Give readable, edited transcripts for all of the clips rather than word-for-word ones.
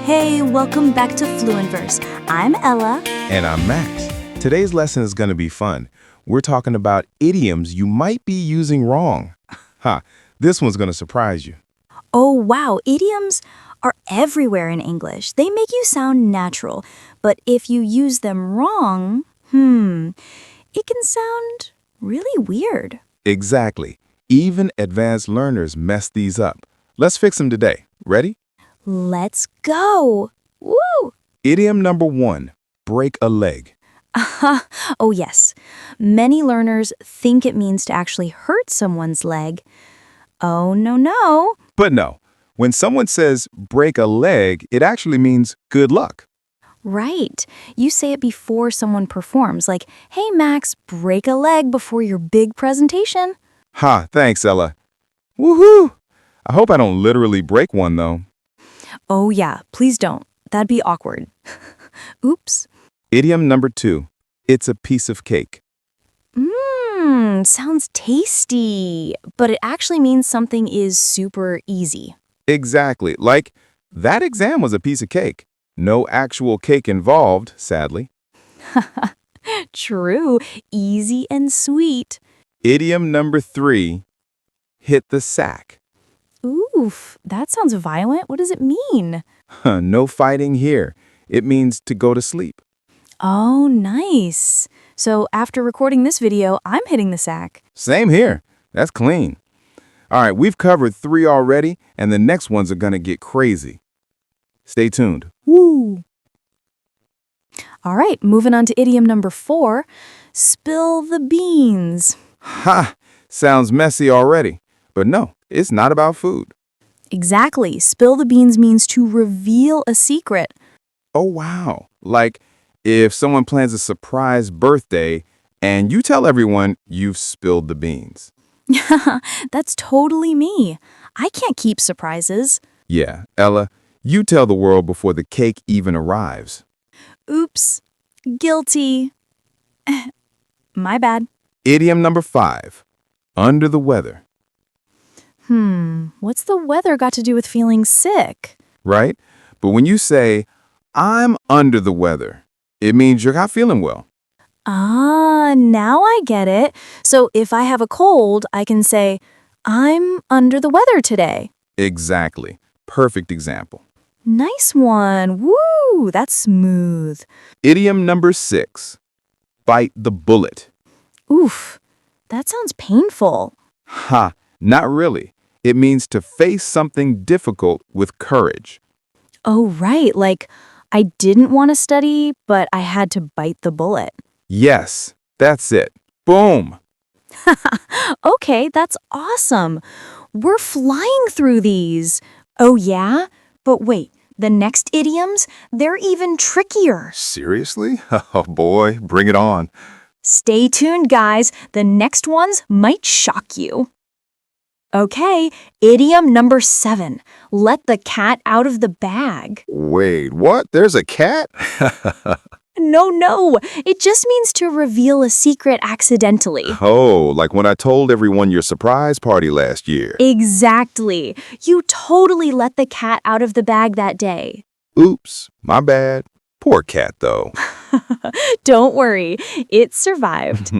Hey, welcome back to FluentVerse. I'm Ella. And I'm Max. Today's lesson is going to be fun. We're talking about idioms you might be using wrong. This one's going to surprise you. Oh, wow, idioms are everywhere in English. They make you sound natural, but if you use them wrong, it can sound really weird. Exactly. Even advanced learners mess these up. Let's fix them today. Ready? Let's go. Woo! Idiom number 1, break a leg. Oh, yes. Many learners think it means to actually hurt someone's leg. Oh, no. But no, when someone says break a leg, it actually means good luck. Right. You say it before someone performs, like, hey, Max, break a leg before your big presentation. Thanks, Ella. Woohoo! I hope I don't literally break one, though. Oh, yeah, please don't. That'd be awkward. Oops. Idiom number 2, it's a piece of cake. Sounds tasty, but it actually means something is super easy. Exactly. Like, that exam was a piece of cake. No actual cake involved, sadly. True, easy and sweet. Idiom number 3, hit the sack. Oof, that sounds violent. What does it mean? No fighting here. It means to go to sleep. Oh, nice. So after recording this video, I'm hitting the sack. Same here. That's clean. All right, we've covered 3 already, and the next ones are going to get crazy. Stay tuned. Woo! All right, moving on to idiom number 4, spill the beans. Sounds messy already. But no, it's not about food. Exactly. Spill the beans means to reveal a secret. Oh, wow. Like, if someone plans a surprise birthday and you tell everyone you've spilled the beans. That's totally me. I can't keep surprises. Yeah, Ella, you tell the world before the cake even arrives. Oops. Guilty. My bad. Idiom number 5, under the weather. What's the weather got to do with feeling sick? Right? But when you say, I'm under the weather, it means you're not feeling well. Now I get it. So if I have a cold, I can say, I'm under the weather today. Exactly. Perfect example. Nice one. Woo, that's smooth. Idiom number 6, bite the bullet. Oof, that sounds painful. Not really. It means to face something difficult with courage. Oh, right. Like, I didn't want to study, but I had to bite the bullet. Yes, that's it. Boom. Okay, that's awesome. We're flying through these. Oh, yeah? But wait, the next idioms, they're even trickier. Seriously? Oh boy, bring it on. Stay tuned, guys. The next ones might shock you. Okay, idiom number 7. Let the cat out of the bag. Wait, what? There's a cat? No. It just means to reveal a secret accidentally. Oh, like when I told everyone your surprise party last year. Exactly. You totally let the cat out of the bag that day. Oops, my bad. Poor cat, though. Don't worry, it survived.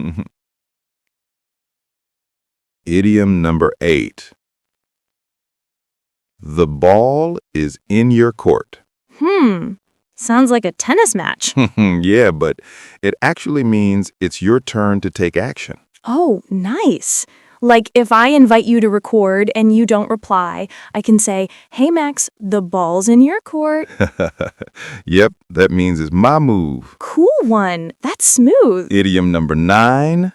Idiom number 8. The ball is in your court. Sounds like a tennis match. Yeah, but it actually means it's your turn to take action. Oh, nice. Like if I invite you to record and you don't reply, I can say, hey, Max, the ball's in your court. Yep, that means it's my move. Cool one. That's smooth. Idiom number 9.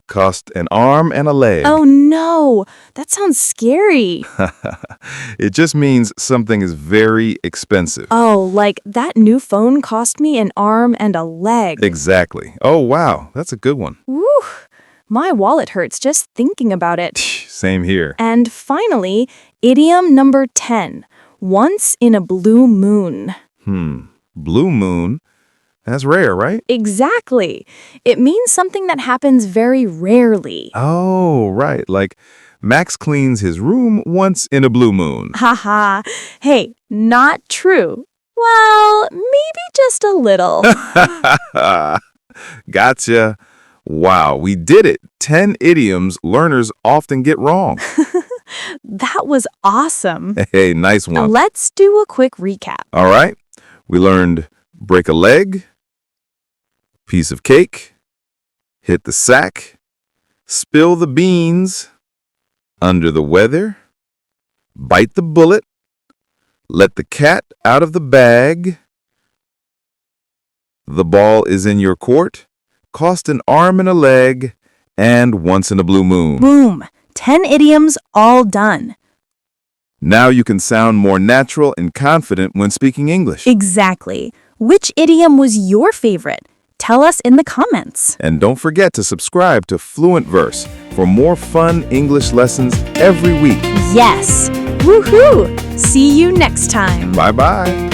Cost an arm and a leg. Oh, no. That sounds scary. It just means something is very expensive. Oh, like that new phone cost me an arm and a leg. Exactly. Oh, wow. That's a good one. Woo. My wallet hurts just thinking about it. Same here. And finally, idiom number 10. Once in a blue moon. Blue moon? That's rare, right? Exactly. It means something that happens very rarely. Oh, right. Like Max cleans his room once in a blue moon. Haha. Hey, not true. Well, maybe just a little. Gotcha. Wow, we did it. 10 idioms learners often get wrong. That was awesome. Hey, nice one. Let's do a quick recap. All right. We learned break a leg, piece of cake, hit the sack, spill the beans, under the weather, bite the bullet, let the cat out of the bag, the ball is in your court, cost an arm and a leg, and once in a blue moon. Boom. 10 idioms all done. Now you can sound more natural and confident when speaking English. Exactly. Which idiom was your favorite? Tell us in the comments. And don't forget to subscribe to FluentVerse for more fun English lessons every week. Yes. Woohoo! See you next time. Bye-bye.